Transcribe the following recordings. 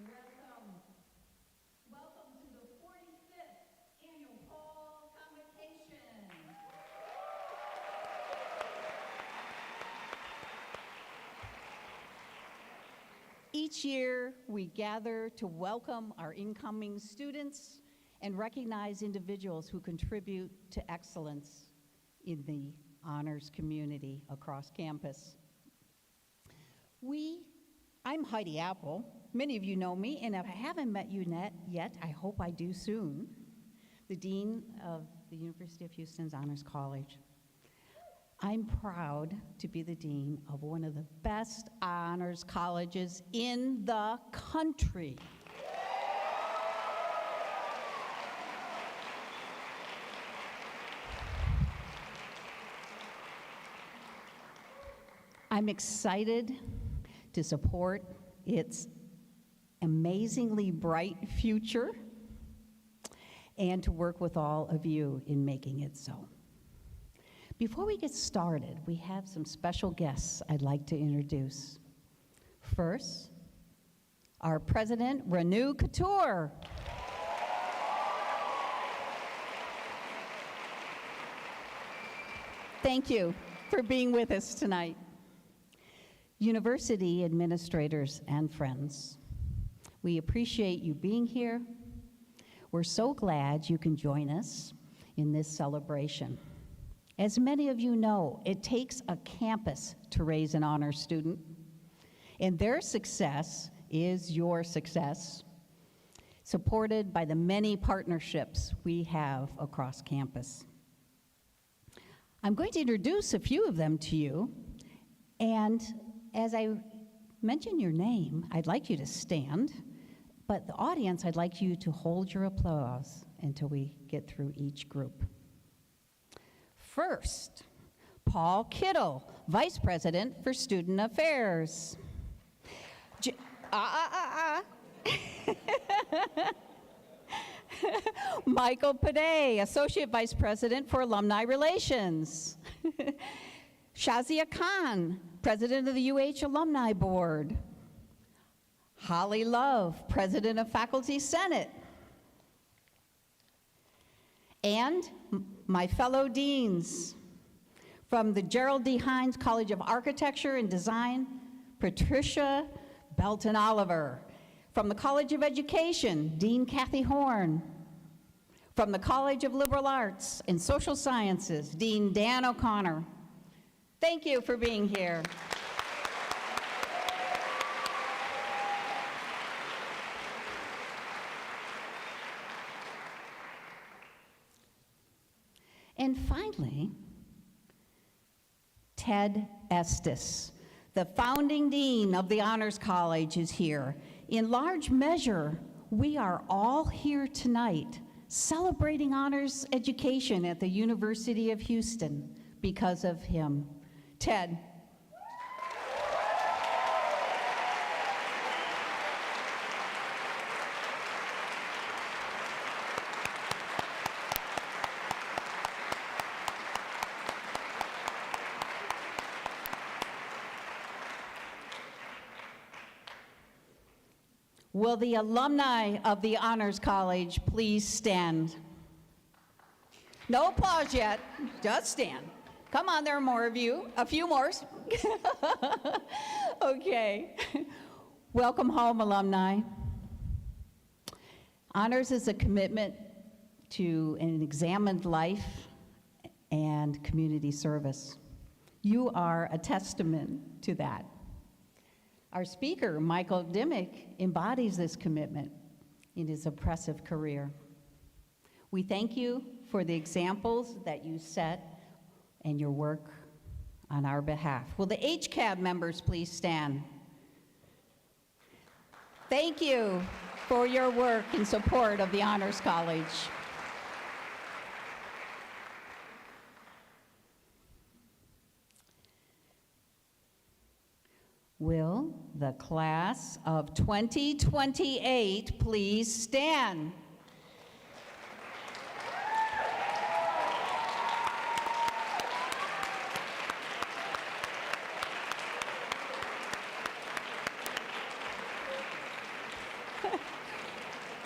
Welcome. Welcome to the 45th Annual Fall Convocation. Each year, we gather to welcome our incoming students and recognize individuals who contribute to excellence in the honors community across campus. I'm Heidi Apple. Many of you know me, and if I haven't met you yet, I hope I do soon, the Dean of the University of Houston's Honors College. I'm proud to be the dean of one of the best honors colleges in the country. I'm excited to support its amazingly bright future and to work with all of you in making it so. Before we get started, we have some special guests I'd like to introduce. First, our president, Khator. Thank you for being with us tonight. University administrators and friends, we appreciate you being here. We're so glad you can join us in this celebration. As many of you know, it takes a campus to raise an honor student, and their success is your success, supported by the many partnerships we have across campus. I'm going to introduce a few of them to you, and as I mention your name, I'd like you to stand, but the audience, I'd like you to hold your applause until we get through each group. First, Paul Kittle, Vice President for Student Affairs. Michael Paday, Associate Vice President for Alumni Relations. Shazia Khan, President of the UH Alumni Board. Holly Love, President of Faculty Senate. And my fellow deans, from the Gerald D. Hines College of Architecture and Design, Patricia Belton Oliver. From the College of Education, Dean Kathy Horn. From the College of Liberal Arts and Social Sciences, Dean Dan O'Connor. Thank you for being here. And finally, Ted Estes, the founding dean of the Honors College, is here. In large measure, we are all here tonight celebrating honors education at the University of Houston because of him. Ted. Will the alumni of the Honors College please stand? No applause yet, just stand. Come on, there are more of you, a few more. Okay. Welcome home, alumni. Honors is a commitment to an examined life and community service. You are a testament to that. Our speaker, Michael Dimmick, embodies this commitment in his impressive career. We thank you for the examples that you set and your work on our behalf. Will the HCAB members please stand? Thank you for your work in support of the Honors College. Will the class of 2028 please stand?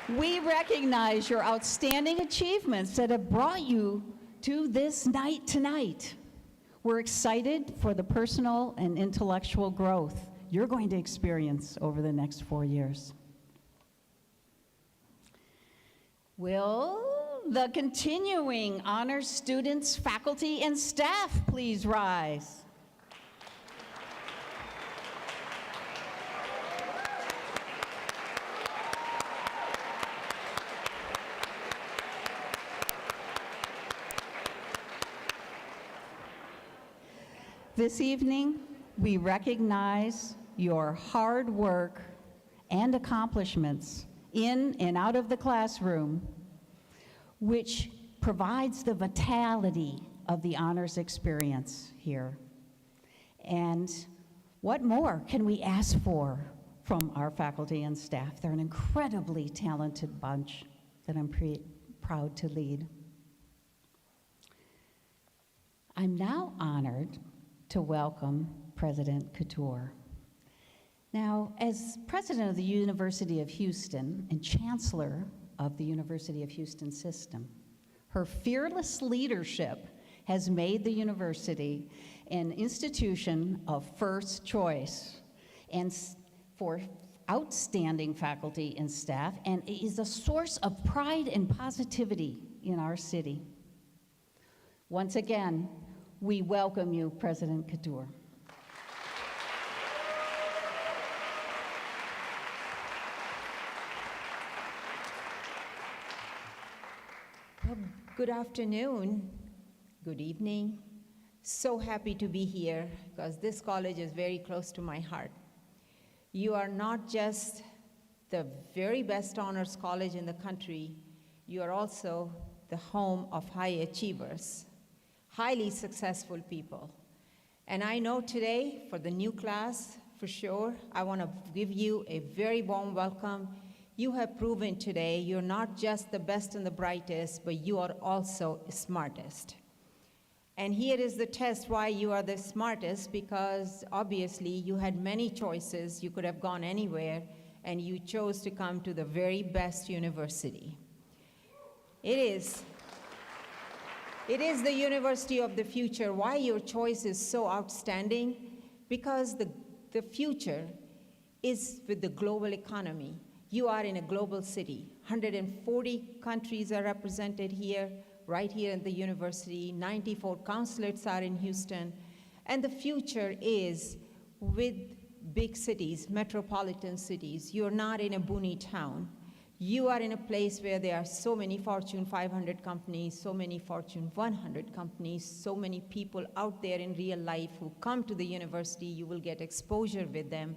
We recognize your outstanding achievements that have brought you to this night tonight. We're excited for the personal and intellectual growth you're going to experience over the next 4 years. Will the continuing honors students, faculty, and staff please rise? This evening, we recognize your hard work and accomplishments in and out of the classroom, which provides the vitality of the honors experience here. And what more can we ask for from our faculty and staff? They're an incredibly talented bunch that I'm proud to lead. I'm now honored to welcome President Khator. Now, as president of the University of Houston and chancellor of the University of Houston system, her fearless leadership has made the university an institution of first choice and for outstanding faculty and staff, and is a source of pride and positivity in our city. Once again, we welcome you, President Khator. Well, good afternoon, good evening. So happy to be here because this college is very close to my heart. You are not just the very best honors college in the country, you are also the home of high achievers, highly successful people. And I know today, for the new class, for sure, I want to give you a very warm welcome. You have proven today you're not just the best and the brightest, but you are also smartest. And here is the test why you are the smartest, because obviously you had many choices. You could have gone anywhere, and you chose to come to the very best university. It is the university of the future. Why your choice is so outstanding? Because the future is with the global economy. You are in a global city. 140 countries are represented here, right here at the university. 94 consulates are in Houston. And the future is with big cities, metropolitan cities. You're not in a boony town. You are in a place where there are so many Fortune 500 companies, so many Fortune 100 companies, so many people out there in real life who come to the university. You will get exposure with them.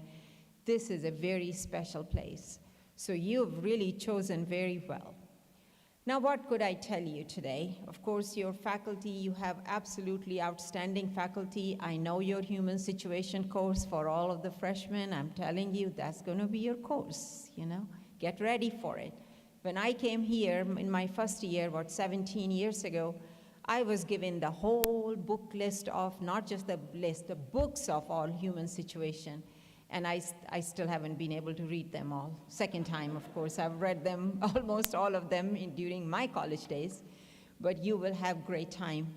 This is a very special place. So you've really chosen very well. Now, what could I tell you today? Of course, your faculty, you have absolutely outstanding faculty. I know your human situation course for all of the freshmen. I'm telling you, that's going to be your course, you know. Get ready for it. When I came here in my first year, about 17 years ago, I was given the whole book list of, not just the list, the books of all human situation. And I still haven't been able to read them all. Second time, of course, I've read them, almost all of them during my college days. But you will have great time.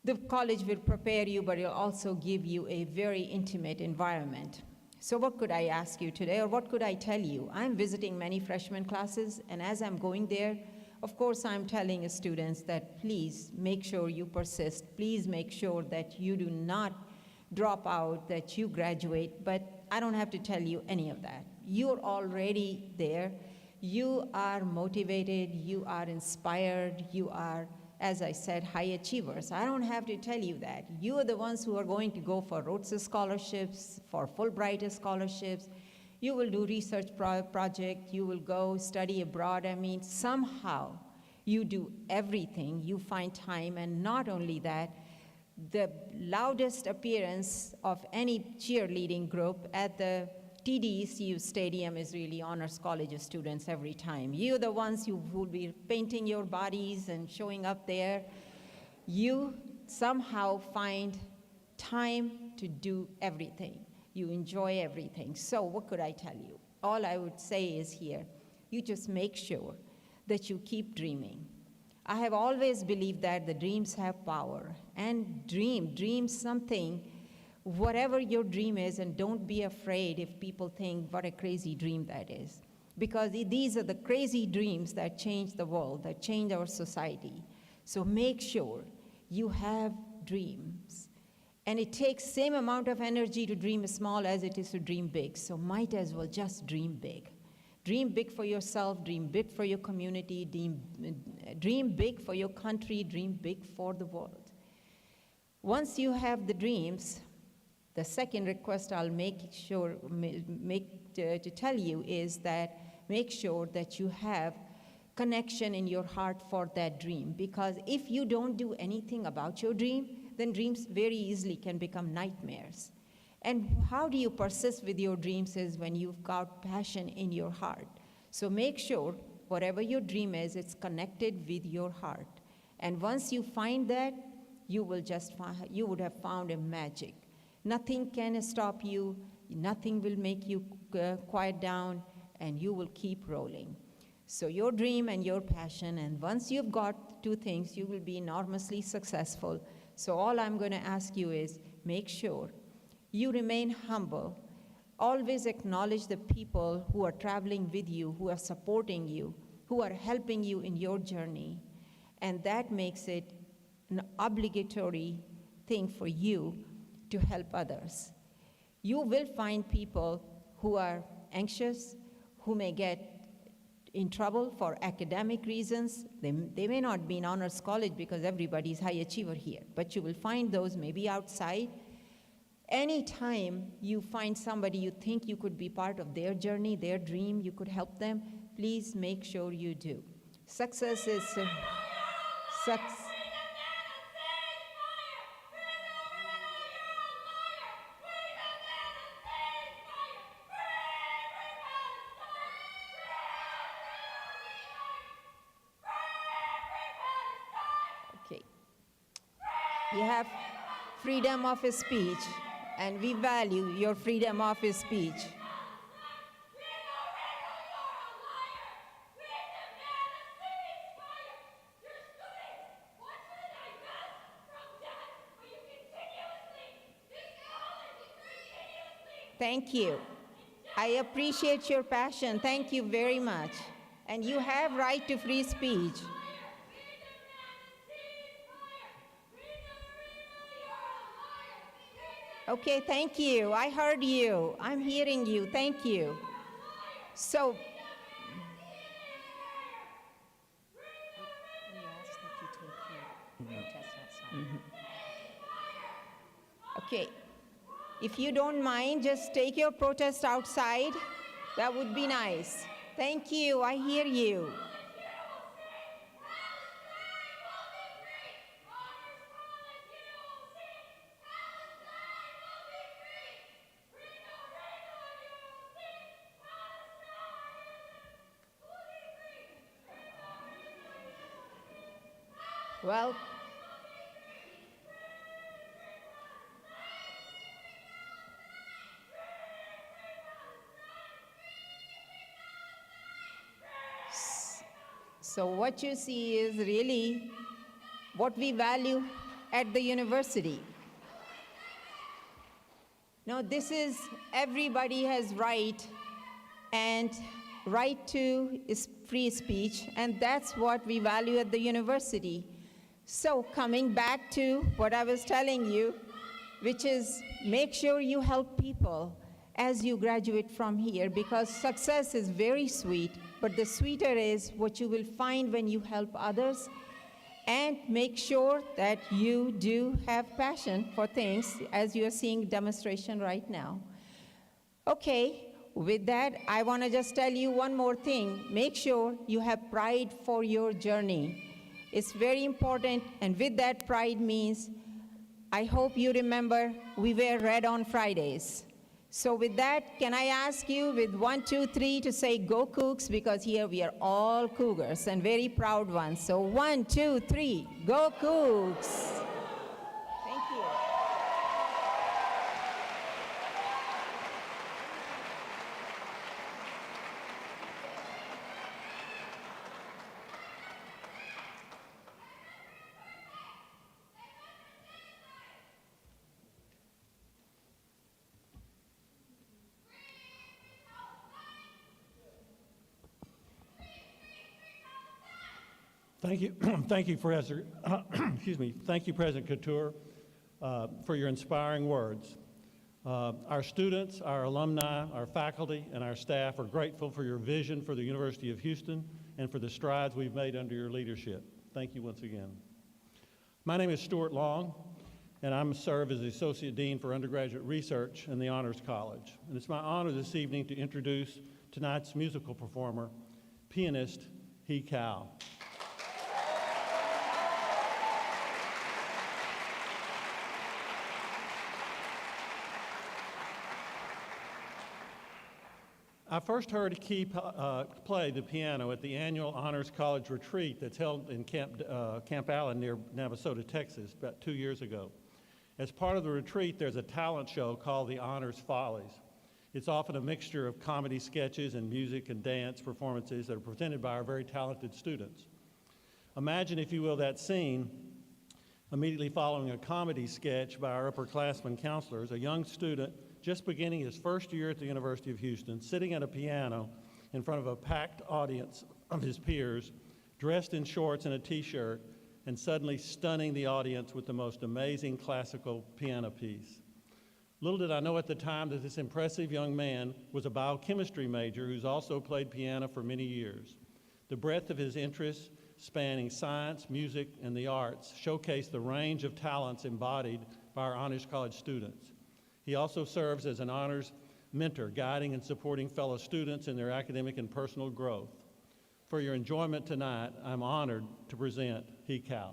The college will prepare you, but it'll also give you a very intimate environment. So what could I ask you today, or what could I tell you? I'm visiting many freshman classes, and as I'm going there, of course, I'm telling students that please make sure you persist. Please make sure that you do not drop out, that you graduate, but I don't have to tell you any of that. You're already there. You are motivated, you are inspired, you are, as I said, high achievers. I don't have to tell you that. You are the ones who are going to go for Rhodes scholarships, for Fulbright scholarships. You will do research project, you will go study abroad. I mean, somehow you do everything, you find time, and not only that, the loudest appearance of any cheerleading group at the TDECU Stadium is really honors college students every time. You're the ones who will be painting your bodies and showing up there. You somehow find time to do everything. You enjoy everything. So what could I tell you? All I would say is here, You just make sure that you keep dreaming. I have always believed that the dreams have power. And dream something, whatever your dream is, and don't be afraid if people think what a crazy dream that is. Because these are the crazy dreams that change the world, that change our society. So make sure you have dreams. And it takes same amount of energy to dream small as it is to dream big. So might as well just dream big. Dream big for yourself, dream big for your community, dream big for your country, dream big for the world. Once you have the dreams, the second request I'll make to tell you is that make sure that you have connection in your heart for that dream. Because if you don't do anything about your dream, then dreams very easily can become nightmares. And how do you persist with your dreams is when you've got passion in your heart. So make sure whatever your dream is, it's connected with your heart. And once you find that, you would have found a magic. Nothing can stop you, nothing will make you quiet down, and you will keep rolling. So your dream and your passion, and once you've got two things, you will be enormously successful. So all I'm going to ask you is make sure you remain humble. Always acknowledge the people who are traveling with you, who are supporting you, who are helping you in your journey. And that makes it an obligatory thing for you to help others. You will find people who are anxious, who may get in trouble for academic reasons. They may not be in honors college because everybody's high achiever here, but you will find those maybe outside. Anytime you find somebody you think you could be part of their journey, their dream, you could help them, please make sure you do. Success is okay. You have freedom of speech, and we value your freedom of speech. Thank you. I appreciate your passion. Thank you very much. And you have right to free speech. Okay, thank you. I heard you. I'm hearing you. Thank you. So, We ask that you take your protest outside. okay. If you don't mind, just take your protest outside. That would be nice. Thank you. I hear you. Well, so what you see is really what we value at the university. Now, this is everybody has right and right to is free speech, and that's what we value at the university. So coming back to what I was telling you, which is make sure you help people as you graduate from here, because success is very sweet, but the sweeter is what you will find when you help others, and make sure that you do have passion for things, as you are seeing demonstration right now. Okay, with that, I want to just tell you one more thing. Make sure you have pride for your journey. It's very important, and with that pride means, I hope you remember, we wear red on Fridays. So with that, can I ask you with 1, 2, 3 to say go Cougs, because here we are all Cougars and very proud ones. So 1, 2, 3, go Cougs. Thank you. Thank you, thank you, President. Excuse me. Thank you, President Khator, for your inspiring words. Our students, our alumni, our faculty, and our staff are grateful for your vision for the University of Houston and for the strides we've made under your leadership. Thank you once again. My name is Stuart Long, and I serve as the Associate Dean for Undergraduate Research in the Honors College. And it's my honor this evening to introduce tonight's musical performer, pianist Khator. I first heard Key play the piano at the annual Honors College retreat that's held in Camp Allen near Navasota, Texas, about 2 years ago. As part of the retreat, there's a talent show called the Honors Follies. It's often a mixture of comedy sketches and music and dance performances that are presented by our very talented students. Imagine, if you will, that scene immediately following a comedy sketch by our upperclassmen counselors, a young student just beginning his first year at the University of Houston, sitting at a piano in front of a packed audience of his peers, dressed in shorts and a t-shirt, and suddenly stunning the audience with the most amazing classical piano piece. Little did I know at the time that this impressive young man was a biochemistry major who's also played piano for many years. The breadth of his interests, spanning science, music, and the arts, showcased the range of talents embodied by our Honors College students. He also serves as an honors mentor, guiding and supporting fellow students in their academic and personal growth. For your enjoyment tonight, I'm honored to present Khator.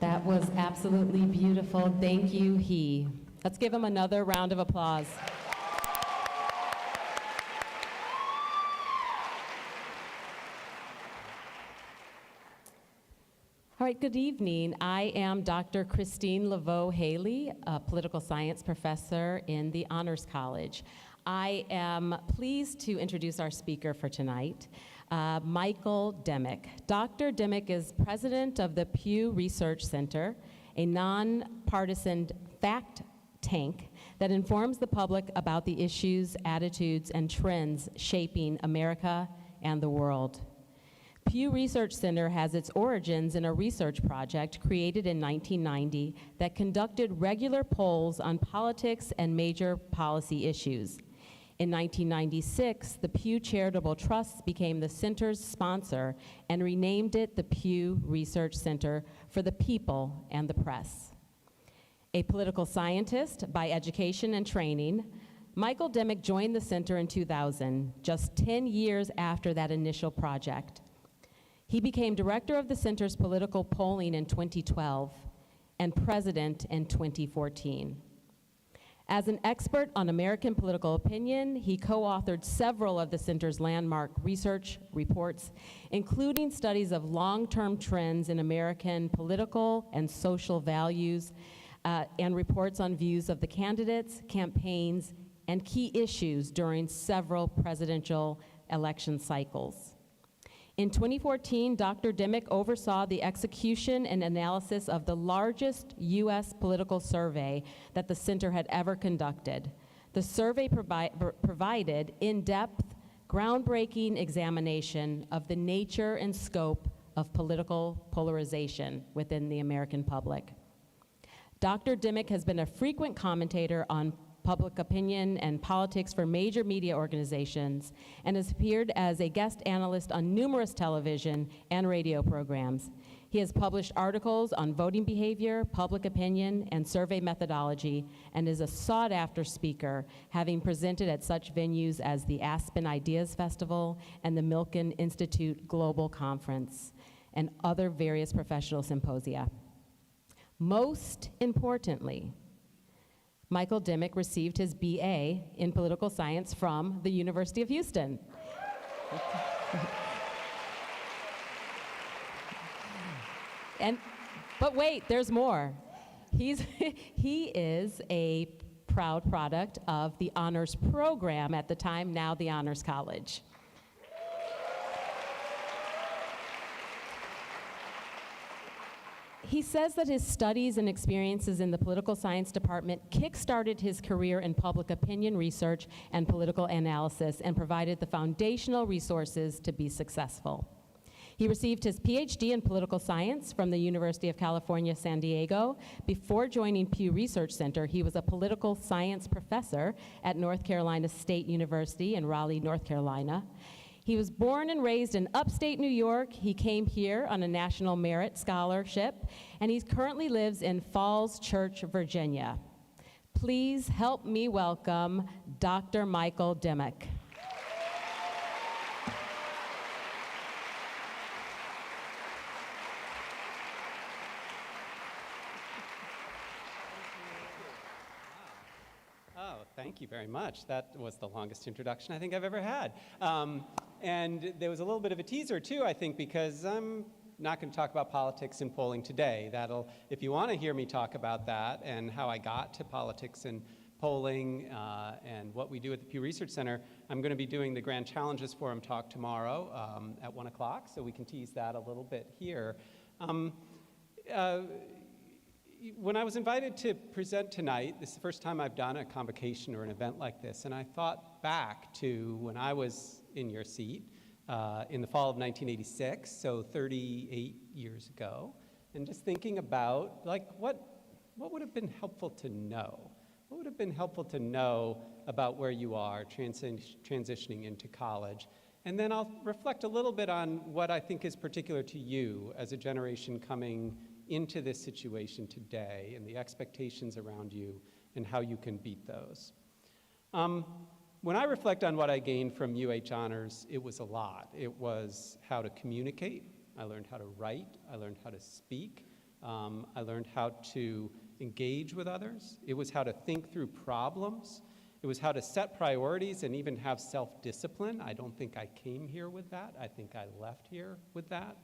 That was absolutely beautiful. Thank you, he. Let's give him another round of applause. All right, good evening. I am Dr. Christine Laveau-Haley, a political science professor in the Honors College. I am pleased to introduce our speaker for tonight, Michael Dimick. Dr. Dimick is president of the Pew Research Center, a nonpartisan fact tank that informs the public about the issues, attitudes, and trends shaping America and the world. Pew Research Center has its origins in a research project created in 1990 that conducted regular polls on politics and major policy issues. In 1996, the Pew Charitable Trust became the center's sponsor and renamed it the Pew Research Center for the People and the Press. A political scientist by education and training, Michael Dimick joined the center in 2000, just 10 years after that initial project. He became director of the center's political polling in 2012 and president in 2014. As an expert on American political opinion, he co-authored several of the center's landmark research reports, including studies of long-term trends in American political and social values, and reports on views of the candidates, campaigns, and key issues during several presidential election cycles. In 2014, Dr. Dimick oversaw the execution and analysis of the largest U.S. political survey that the center had ever conducted. The survey provided in-depth, groundbreaking examination of the nature and scope of political polarization within the American public. Dr. Dimick has been a frequent commentator on public opinion and politics for major media organizations, and has appeared as a guest analyst on numerous television and radio programs. He has published articles on voting behavior, public opinion, and survey methodology, and is a sought-after speaker, having presented at such venues as the Aspen Ideas Festival and the Milken Institute Global Conference, and other various professional symposia. Most importantly, Michael Dimick received his BA in political science from the University of Houston. But wait, there's more. He is a proud product of the honors program at the time, now the Honors College. He says that his studies and experiences in the political science department kick-started his career in public opinion research and political analysis and provided the foundational resources to be successful. He received his PhD in political science from the University of California, San Diego. Before joining Pew Research Center, he was a political science professor at North Carolina State University in Raleigh, North Carolina. He was born and raised in upstate New York. He came here on a National Merit Scholarship, and he currently lives in Falls Church, Virginia. Please help me welcome Dr. Michael Dimick. Thank you very much. That was the longest introduction I think I've ever had. And there was a little bit of a teaser too, I think, because I'm not going to talk about politics and polling today. If you want to hear me talk about that and how I got to politics and polling and what we do at the Pew Research Center, I'm going to be doing the Grand Challenges Forum talk tomorrow at 1 o'clock, so we can tease that a little bit here. When I was invited to present tonight, this is the first time I've done a convocation or an event like this, and I thought back to when I was in your seat in the fall of 1986, so 38 years ago, and just thinking about, like, what would have been helpful to know? What would have been helpful to know about where you are transitioning into college? And then I'll reflect a little bit on what I think is particular to you as a generation coming into this situation today and the expectations around you and how you can beat those. When I reflect on what I gained from UH Honors, it was a lot. It was how to communicate. I learned how to write. I learned how to speak. I learned how to engage with others. It was how to think through problems. It was how to set priorities and even have self-discipline. I don't think I came here with that. I think I left here with that.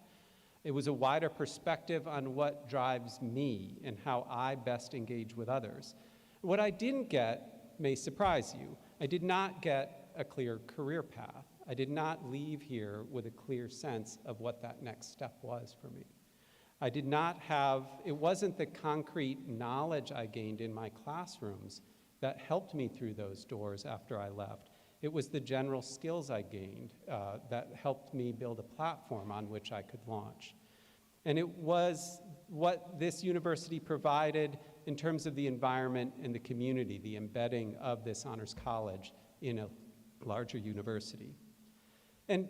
It was a wider perspective on what drives me and how I best engage with others. What I didn't get may surprise you. I did not get a clear career path. I did not leave here with a clear sense of what that next step was for me. I did not have, it wasn't the concrete knowledge I gained in my classrooms that helped me through those doors after I left. It was the general skills I gained that helped me build a platform on which I could launch. And it was what this university provided in terms of the environment and the community, the embedding of this honors college in a larger university. And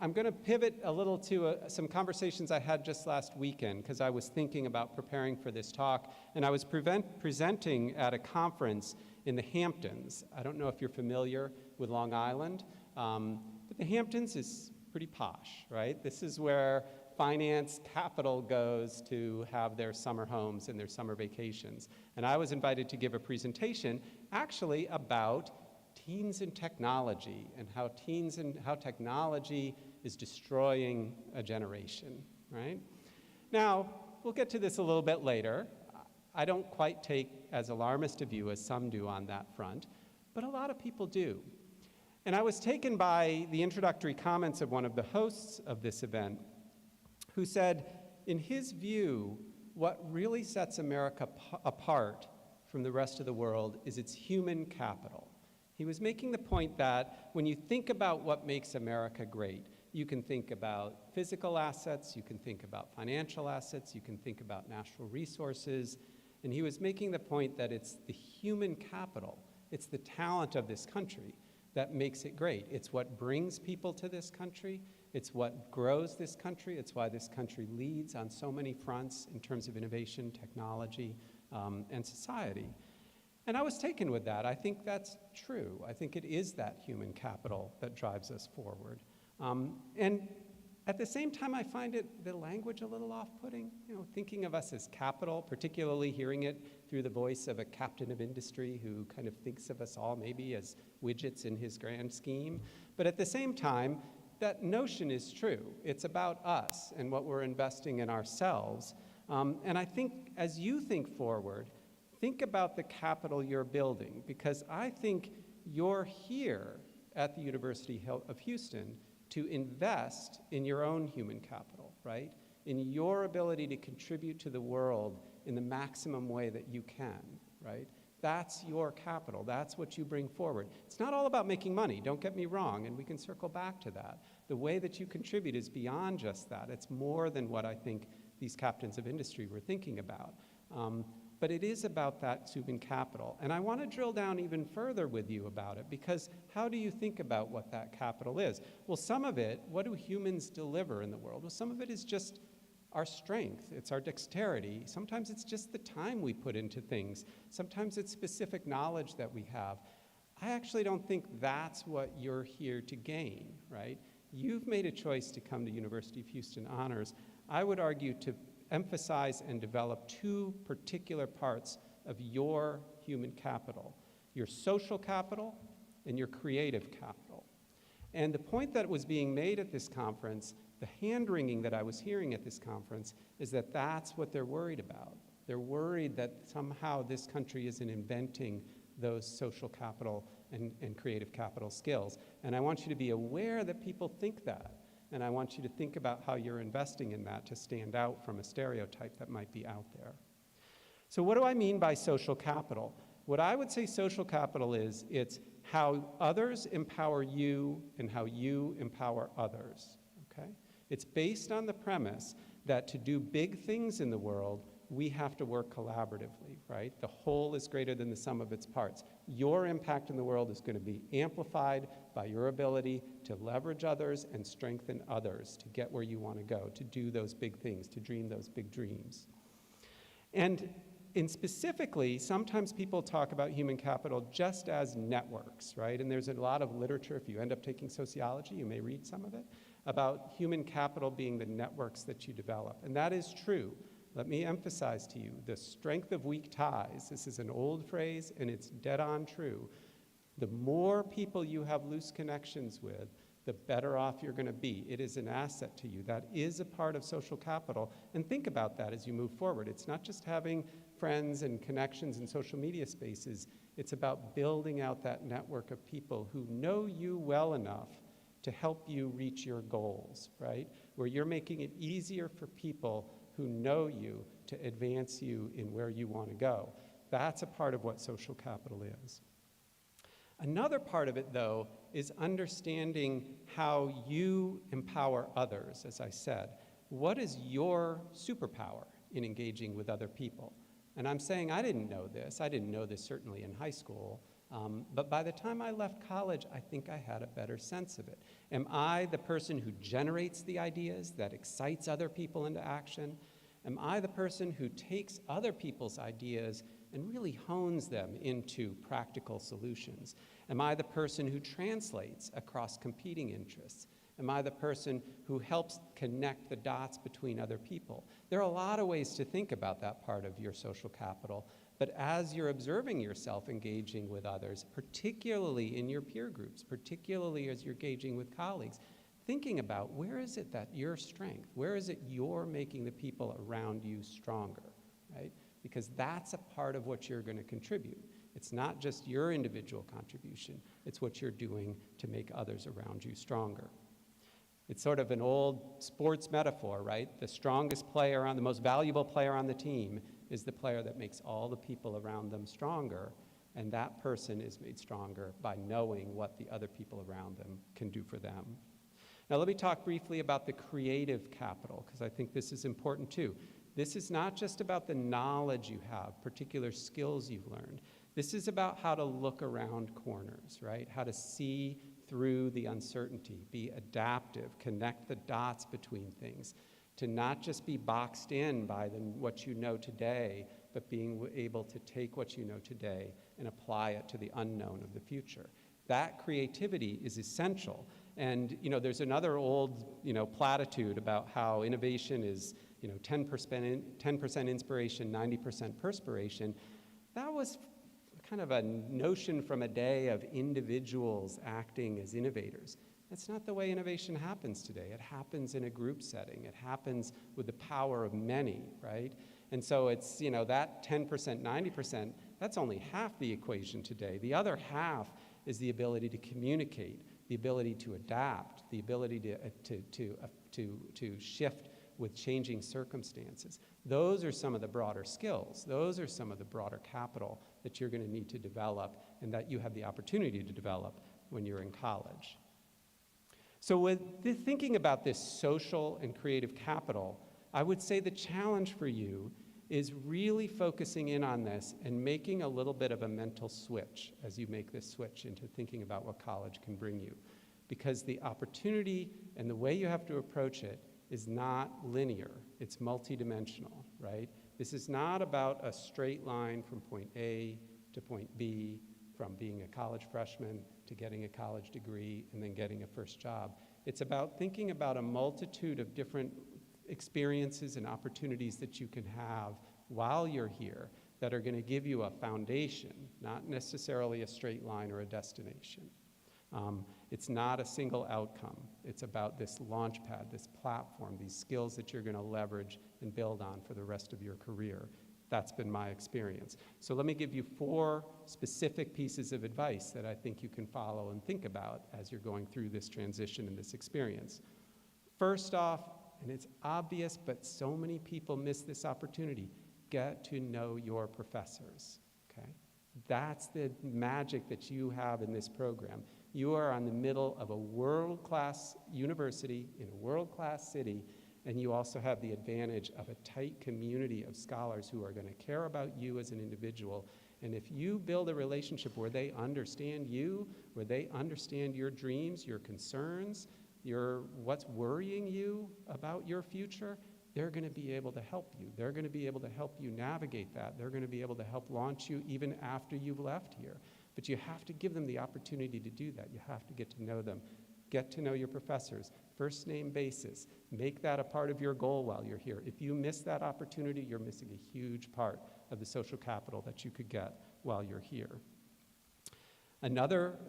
I'm going to pivot a little to some conversations I had just last weekend because I was thinking about preparing for this talk, and I was presenting at a conference in the Hamptons. I don't know if you're familiar with Long Island, but the Hamptons is pretty posh, right? This is where finance capital goes to have their summer homes and their summer vacations. And I was invited to give a presentation actually about teens and technology and how technology is destroying a generation, right? Now, we'll get to this a little bit later. I don't quite take as alarmist a view as some do on that front, but a lot of people do. And I was taken by the introductory comments of one of the hosts of this event who said, in his view, what really sets America apart from the rest of the world is its human capital. He was making the point that when you think about what makes America great, you can think about physical assets, you can think about financial assets, you can think about natural resources, and he was making the point that it's the human capital, it's the talent of this country that makes it great. It's what brings people to this country, it's what grows this country, it's why this country leads on so many fronts in terms of innovation, technology, and society. And I was taken with that. I think that's true. I think it is that human capital that drives us forward. And at the same time, I find the language a little off-putting. You know, thinking of us as capital, particularly hearing it through the voice of a captain of industry who kind of thinks of us all maybe as widgets in his grand scheme. But at the same time, that notion is true. It's about us and what we're investing in ourselves. And I think as you think forward, think about the capital you're building, because I think you're here at the University of Houston to invest in your own human capital, right? In your ability to contribute to the world in the maximum way that you can, right? That's your capital. That's what you bring forward. It's not all about making money, don't get me wrong, and we can circle back to that. The way that you contribute is beyond just that. It's more than what I think these captains of industry were thinking about. But it is about that human capital. And I want to drill down even further with you about it, because how do you think about what that capital is? Well, some of it, what do humans deliver in the world? Well, some of it is just our strength, it's our dexterity. Sometimes it's just the time we put into things. Sometimes it's specific knowledge that we have. I actually don't think that's what you're here to gain, right? You've made a choice to come to University of Houston Honors. I would argue to emphasize and develop two particular parts of your human capital: your social capital and your creative capital. And the point that was being made at this conference, the hand-wringing that I was hearing at this conference, is that that's what they're worried about. They're worried that somehow this country isn't inventing those social capital and creative capital skills. And I want you to be aware that people think that. And I want you to think about how you're investing in that to stand out from a stereotype that might be out there. So what do I mean by social capital? What I would say social capital is, it's how others empower you and how you empower others, okay? It's based on the premise that to do big things in the world, we have to work collaboratively, right? The whole is greater than the sum of its parts. Your impact in the world is going to be amplified by your ability to leverage others and strengthen others to get where you want to go, to do those big things, to dream those big dreams. And specifically, sometimes people talk about human capital just as networks, right? And there's a lot of literature, if you end up taking sociology, you may read some of it, about human capital being the networks that you develop. And that is true. Let me emphasize to you, the strength of weak ties. This is an old phrase, and it's dead on true. The more people you have loose connections with, the better off you're going to be. It is an asset to you. That is a part of social capital. And think about that as you move forward. It's not just having friends and connections in social media spaces. It's about building out that network of people who know you well enough to help you reach your goals, right? Where you're making it easier for people who know you to advance you in where you want to go. That's a part of what social capital is. Another part of it, though, is understanding how you empower others, as I said. What is your superpower in engaging with other people? And I'm saying I didn't know this. I didn't know this certainly in high school. But by the time I left college, I think I had a better sense of it. Am I the person who generates the ideas that excites other people into action? Am I the person who takes other people's ideas and really hones them into practical solutions? Am I the person who translates across competing interests? Am I the person who helps connect the dots between other people? There are a lot of ways to think about that part of your social capital. But as you're observing yourself engaging with others, particularly in your peer groups, particularly as you're engaging with colleagues, thinking about where is it that your strength, where is it you're making the people around you stronger, right? Because that's a part of what you're going to contribute. It's not just your individual contribution, it's what you're doing to make others around you stronger. It's sort of an old sports metaphor, right? The strongest player the most valuable player on the team is the player that makes all the people around them stronger, and that person is made stronger by knowing what the other people around them can do for them. Now let me talk briefly about the creative capital, because I think this is important too. This is not just about the knowledge you have, particular skills you've learned. This is about how to look around corners, right? How to see through the uncertainty, be adaptive, connect the dots between things, to not just be boxed in by what you know today, but being able to take what you know today and apply it to the unknown of the future. That creativity is essential. And there's another old platitude about how innovation is 10% inspiration, 90% perspiration. That was kind of a notion from a day of individuals acting as innovators. That's not the way innovation happens today. It happens in a group setting. It happens with the power of many, right? And so it's, that 10%, 90%, that's only half the equation today. The other half is the ability to communicate, the ability to adapt, the ability to shift with changing circumstances. Those are some of the broader skills. Those are some of the broader capital that you're going to need to develop and that you have the opportunity to develop when you're in college. So with thinking about this social and creative capital, I would say the challenge for you is really focusing in on this and making a little bit of a mental switch as you make this switch into thinking about what college can bring you. Because the opportunity and the way you have to approach it is not linear, it's multidimensional, right? This is not about a straight line from point A to point B, from being a college freshman to getting a college degree and then getting a first job. It's about thinking about a multitude of different experiences and opportunities that you can have while you're here that are going to give you a foundation, not necessarily a straight line or a destination. It's not a single outcome. It's about this launch pad, this platform, these skills that you're going to leverage and build on for the rest of your career. That's been my experience. So let me give you 4 specific pieces of advice that I think you can follow and think about as you're going through this transition and this experience. First off, and it's obvious, but so many people miss this opportunity, get to know your professors, okay? That's the magic that you have in this program. You are in the middle of a world-class university in a world-class city, and you also have the advantage of a tight community of scholars who are going to care about you as an individual. And if you build a relationship where they understand you, where they understand your dreams, your concerns, what's worrying you about your future, they're going to be able to help you. They're going to be able to help you navigate that. They're going to be able to help launch you even after you've left here. But you have to give them the opportunity to do that. You have to get to know them. Get to know your professors, first name basis. Make that a part of your goal while you're here. If you miss that opportunity, you're missing a huge part of the social capital that you could get while you're here. Another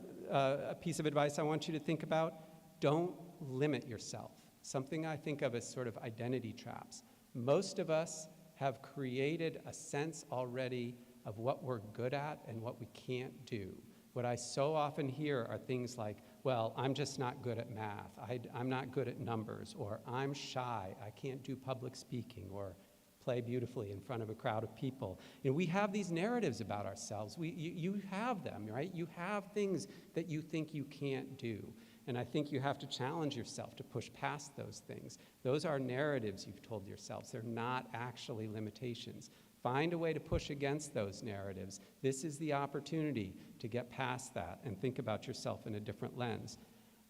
piece of advice I want you to think about, don't limit yourself. Something I think of as sort of identity traps. Most of us have created a sense already of what we're good at and what we can't do. What I so often hear are things like, well, I'm just not good at math, I'm not good at numbers, or I'm shy, I can't do public speaking, or play beautifully in front of a crowd of people. You know, we have these narratives about ourselves. You have them, right? You have things that you think you can't do. And I think you have to challenge yourself to push past those things. Those are narratives you've told yourselves. They're not actually limitations. Find a way to push against those narratives. This is the opportunity to get past that and think about yourself in a different lens.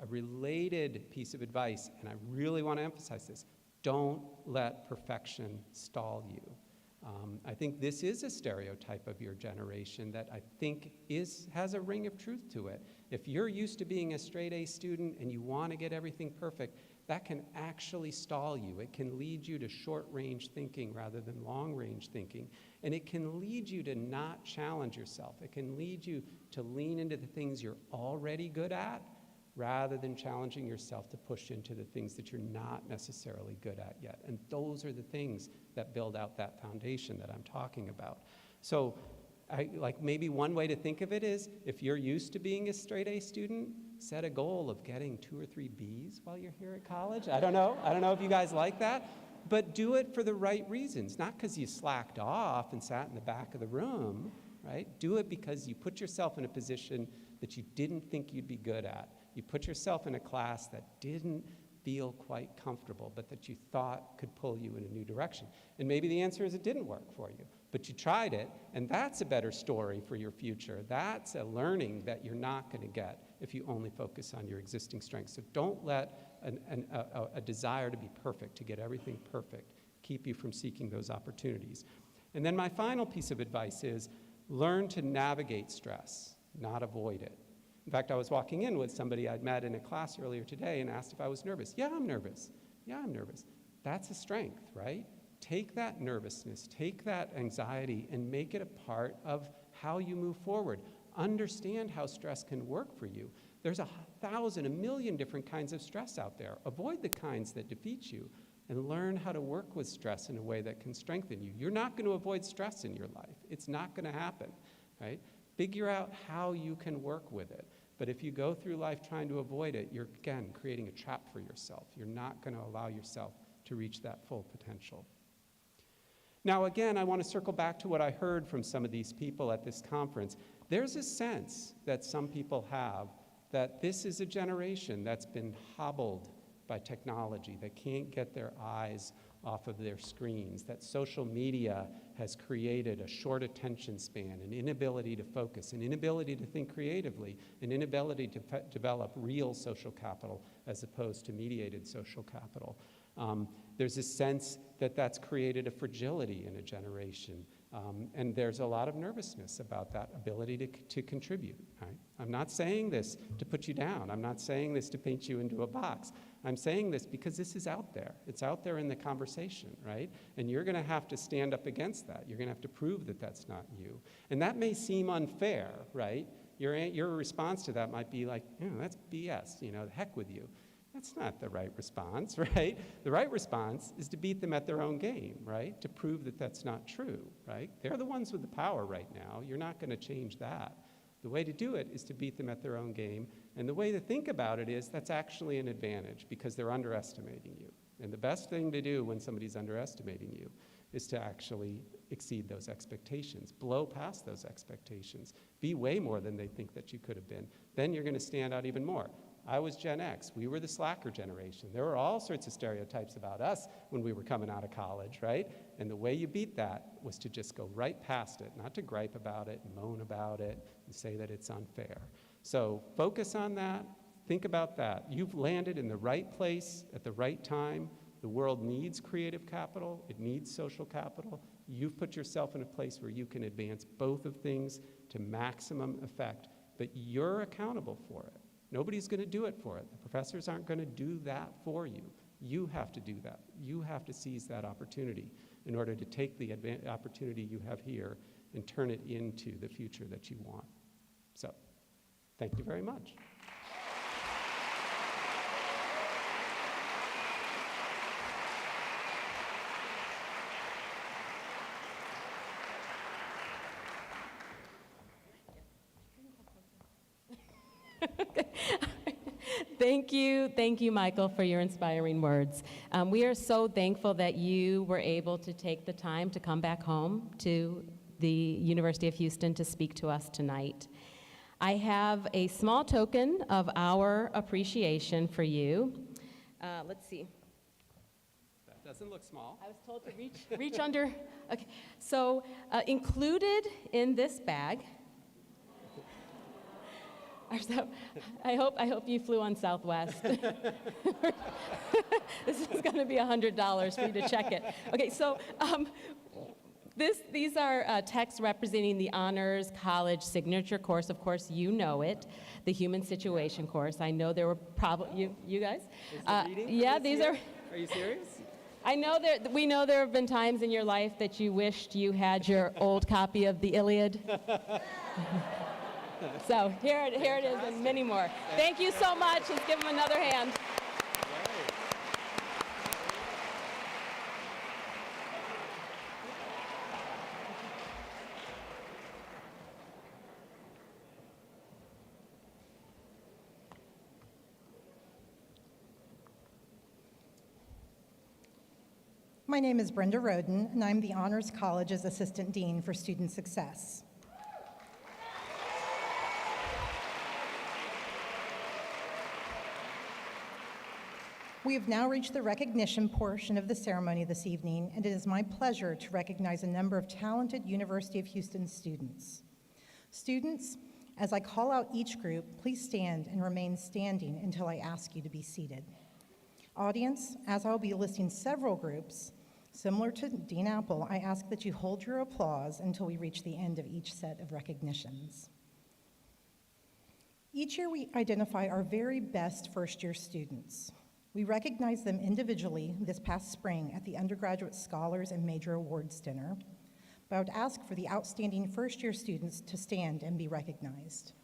A related piece of advice, and I really want to emphasize this, don't let perfection stall you. I think this is a stereotype of your generation that I think has a ring of truth to it. If you're used to being a straight A student and you want to get everything perfect, that can actually stall you. It can lead you to short-range thinking rather than long-range thinking. And it can lead you to not challenge yourself. It can lead you to lean into the things you're already good at rather than challenging yourself to push into the things that you're not necessarily good at yet. And those are the things that build out that foundation that I'm talking about. So maybe one way to think of it is, if you're used to being a straight A student, set a goal of getting 2 or 3 Bs while you're here at college. I don't know if you guys like that, but do it for the right reasons, not because you slacked off and sat in the back of the room, right? Do it because you put yourself in a position that you didn't think you'd be good at. You put yourself in a class that didn't feel quite comfortable, but that you thought could pull you in a new direction. And maybe the answer is it didn't work for you, but you tried it, and that's a better story for your future. That's a learning that you're not going to get if you only focus on your existing strengths. So don't let a desire to be perfect, to get everything perfect, keep you from seeking those opportunities. And then my final piece of advice is learn to navigate stress, not avoid it. In fact, I was walking in with somebody I'd met in a class earlier today and asked if I was nervous. Yeah, I'm nervous. Yeah, I'm nervous. That's a strength, right? Take that nervousness, take that anxiety, and make it a part of how you move forward. Understand how stress can work for you. There's 1,000, 1,000,000 different kinds of stress out there. Avoid the kinds that defeat you and learn how to work with stress in a way that can strengthen you. You're not going to avoid stress in your life. It's not going to happen, right? Figure out how you can work with it. But if you go through life trying to avoid it, you're, again, creating a trap for yourself. You're not going to allow yourself to reach that full potential. Now, again, I want to circle back to what I heard from some of these people at this conference. There's a sense that some people have that this is a generation that's been hobbled by technology. They can't get their eyes off of their screens, that social media has created a short attention span, an inability to focus, an inability to think creatively, an inability to develop real social capital as opposed to mediated social capital. There's a sense that that's created a fragility in a generation. And there's a lot of nervousness about that ability to contribute. Right? I'm not saying this to put you down. I'm not saying this to paint you into a box. I'm saying this because this is out there. It's out there in the conversation, right? And you're going to have to stand up against that. You're going to have to prove that that's not you. And that may seem unfair, right? Your response to that might be like, that's BS, the heck with you. That's not the right response, right? The right response is to beat them at their own game, right? To prove that that's not true, right? They're the ones with the power right now. You're not going to change that. The way to do it is to beat them at their own game. And the way to think about it is that's actually an advantage because they're underestimating you. And the best thing to do when somebody's underestimating you is to actually exceed those expectations, blow past those expectations, be way more than they think that you could have been. Then you're going to stand out even more. I was Gen X. We were the slacker generation. There were all sorts of stereotypes about us when we were coming out of college, right? And the way you beat that was to just go right past it, not to gripe about it, and moan about it, and say that it's unfair. So focus on that. Think about that. You've landed in the right place at the right time. The world needs creative capital. It needs social capital. You've put yourself in a place where you can advance both of things to maximum effect, but you're accountable for it. Nobody's going to do it for it. The professors aren't going to do that for you. You have to do that. You have to seize that opportunity in order to take the opportunity you have here and turn it into the future that you want. So, thank you very much. Thank you, Michael, for your inspiring words. We are so thankful that you were able to take the time to come back home to the University of Houston to speak to us tonight. I have a small token of our appreciation for you. Let's see. That doesn't look small. I was told to reach under. Okay, so included in this bag. So I hope you flew on Southwest. This is going to be $100 for you to check it. Okay, so these are texts representing the Honors College signature course. Of course, you know it, the Human Situation course. I know there were probably you guys. Yeah, these are. Are you serious? We know there have been times in your life that you wished you had your old copy of the Iliad. So here it is and many more. Thank you so much. Let's give them another hand. My name is Brenda Roden, and I'm the Honors College's Assistant Dean for Student Success. We have now reached the recognition portion of the ceremony this evening, and it is my pleasure to recognize a number of talented University of Houston students. Students, as I call out each group, please stand and remain standing until I ask you to be seated. Audience, as I'll be listing several groups, similar to Dean Apple, I ask that you hold your applause until we reach the end of each set of recognitions. Each year we identify our very best first-year students. We recognize them individually this past spring at the Undergraduate Scholars and Major Awards Dinner, but I would ask for the outstanding first-year students to stand and be recognized.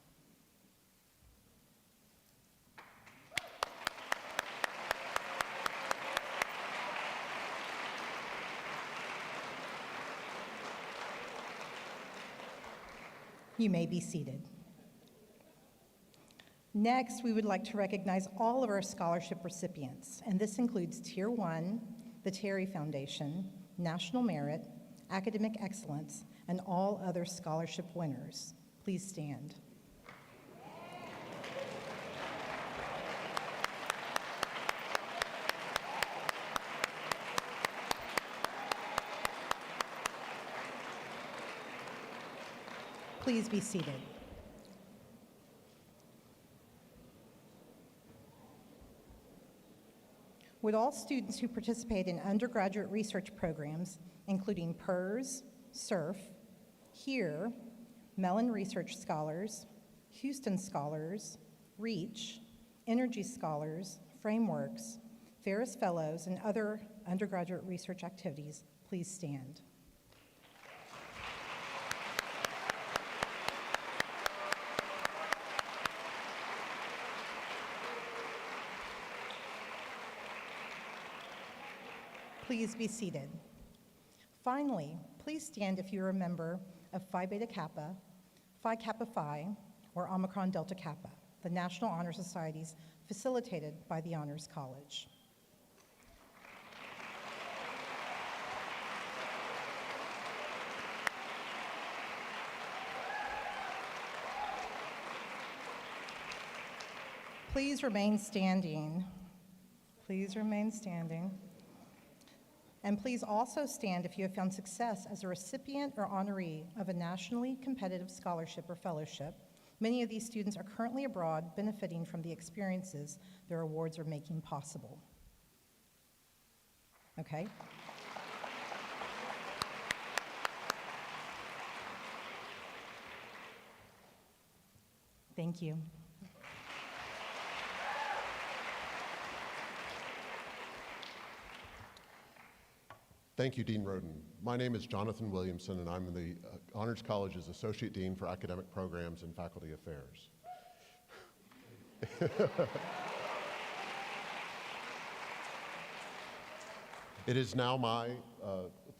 You may be seated. Next, we would like to recognize all of our scholarship recipients, and this includes Tier 1, the Terry Foundation, National Merit, Academic Excellence, and all other scholarship winners. Please stand. Please be seated. Would all students who participate in undergraduate research programs, including PERS, SURF, HERE, Mellon Research Scholars, Houston Scholars, REACH, Energy Scholars, Frameworks, Ferris Fellows, and other undergraduate research activities, please stand. Please be seated. Finally, please stand if you're a member of Phi Beta Kappa, Phi Kappa Phi, or Omicron Delta Kappa, the National Honor Societies facilitated by the Honors College. Please remain standing. Please remain standing. And please also stand if you have found success as a recipient or honoree of a nationally competitive scholarship or fellowship. Many of these students are currently abroad, benefiting from the experiences their awards are making possible. Okay? Thank you. Thank you, Dean Roden. My name is Jonathan Williamson, and I'm the Honors College's Associate Dean for Academic Programs and Faculty Affairs. It is now my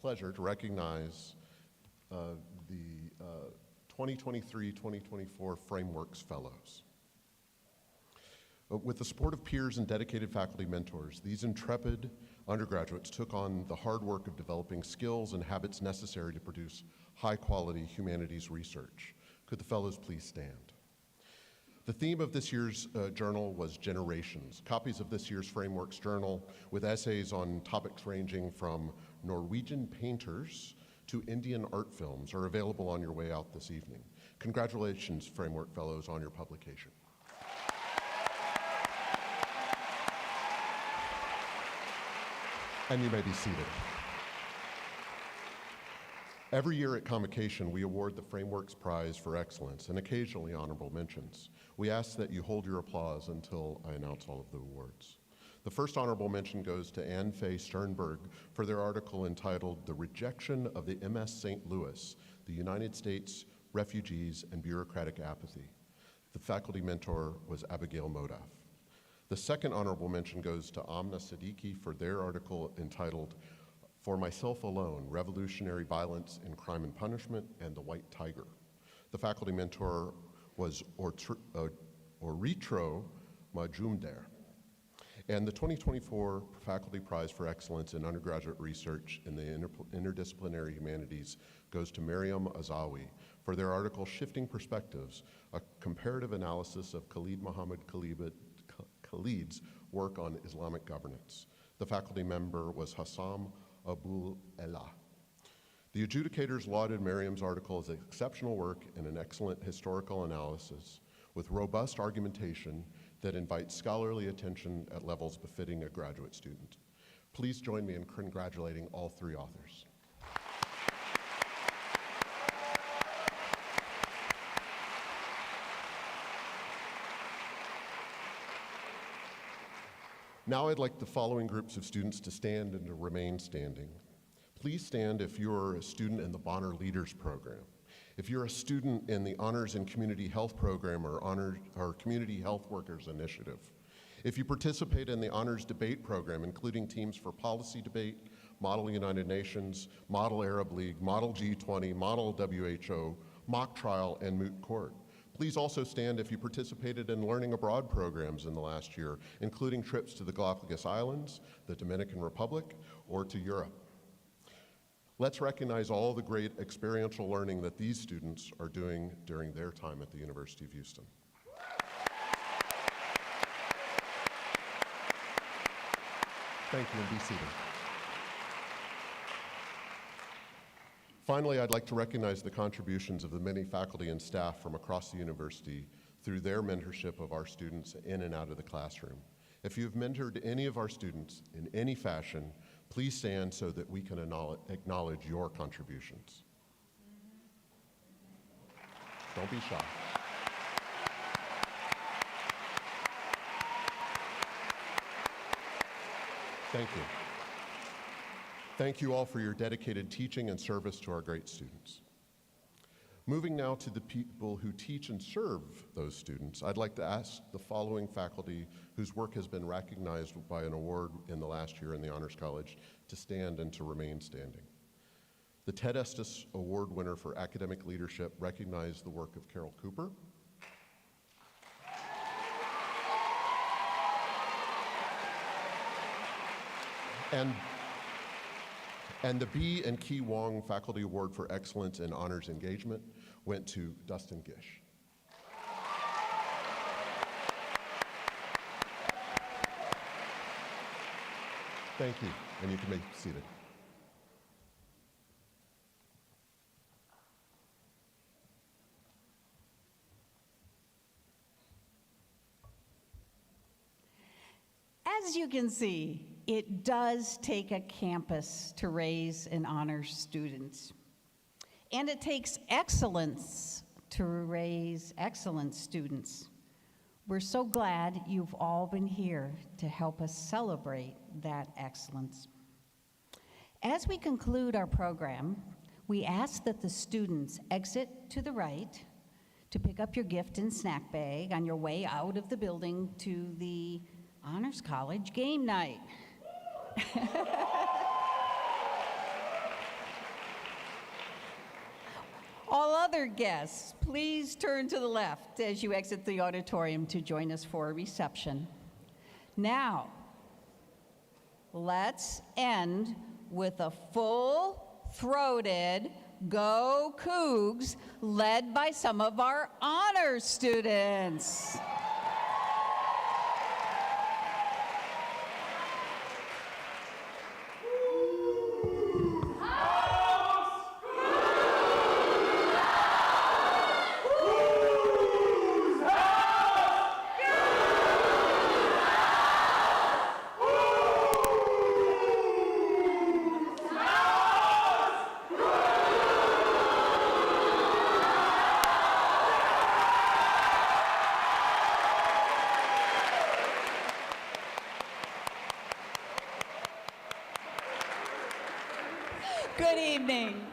pleasure to recognize the 2023-2024 Frameworks Fellows. With the support of peers and dedicated faculty mentors, these intrepid undergraduates took on the hard work of developing skills and habits necessary to produce high-quality humanities research. Could the fellows please stand? The theme of this year's journal was Generations. Copies of this year's Frameworks Journal with essays on topics ranging from Norwegian painters to Indian art films are available on your way out this evening. Congratulations, Framework Fellows, on your publication. And you may be seated. Every year at Convocation, we award the Frameworks Prize for Excellence and occasionally honorable mentions. We ask that you hold your applause until I announce all of the awards. The first honorable mention goes to Anne Faye Sternberg for their article entitled The Rejection of the MS St. Louis, the United States, Refugees, and Bureaucratic Apathy. The faculty mentor was Abigail Modaf. The second honorable mention goes to Amna Siddiqui for their article entitled For Myself Alone, Revolutionary Violence in Crime and Punishment and the White Tiger. The faculty mentor was Oritro Majumder. And the 2024 Faculty Prize for Excellence in Undergraduate Research in the Interdisciplinary Humanities goes to Mariam Azawi for their article Shifting Perspectives, a comparative analysis of Khalid Muhammad Khalid's work on Islamic governance. The faculty member was Hassam Abul Ella. The adjudicators lauded Mariam's article as exceptional work and an excellent historical analysis with robust argumentation that invites scholarly attention at levels befitting a graduate student. Please join me in congratulating all three authors. Now I'd like the following groups of students to stand and to remain standing. Please stand if you're a student in the Bonner Leaders Program. If you're a student in the Honors in Community Health Program or Community Health Workers Initiative. If you participate in the Honors Debate Program, including teams for Policy Debate, Model United Nations, Model Arab League, Model G20, Model WHO, Mock Trial, and Moot Court. Please also stand if you participated in learning abroad programs in the last year, including trips to the Galapagos Islands, the Dominican Republic, or to Europe. Let's recognize all the great experiential learning that these students are doing during their time at the University of Houston. Thank you, and be seated. Finally, I'd like to recognize the contributions of the many faculty and staff from across the university through their mentorship of our students in and out of the classroom. If you've mentored any of our students in any fashion, please stand so that we can acknowledge your contributions. Don't be shy. Thank you. Thank you all for your dedicated teaching and service to our great students. Moving now to the people who teach and serve those students, I'd like to ask the following faculty whose work has been recognized by an award in the last year in the Honors College to stand and to remain standing. The Ted Estes Award winner for academic leadership recognized the work of Carol Cooper. And the B. and Key Wong Faculty Award for Excellence in Honors Engagement went to Dustin Gish. Thank you, and you can be seated. As you can see, it does take a campus to raise and honor students. And it takes excellence to raise excellent students. We're so glad you've all been here to help us celebrate that excellence. As we conclude our program, we ask that the students exit to the right to pick up your gift and snack bag on your way out of the building to the Honors College game night. All other guests, please turn to the left as you exit the auditorium to join us for a reception. Now, let's end with a full-throated Go Cougs led by some of our honors students. Good evening.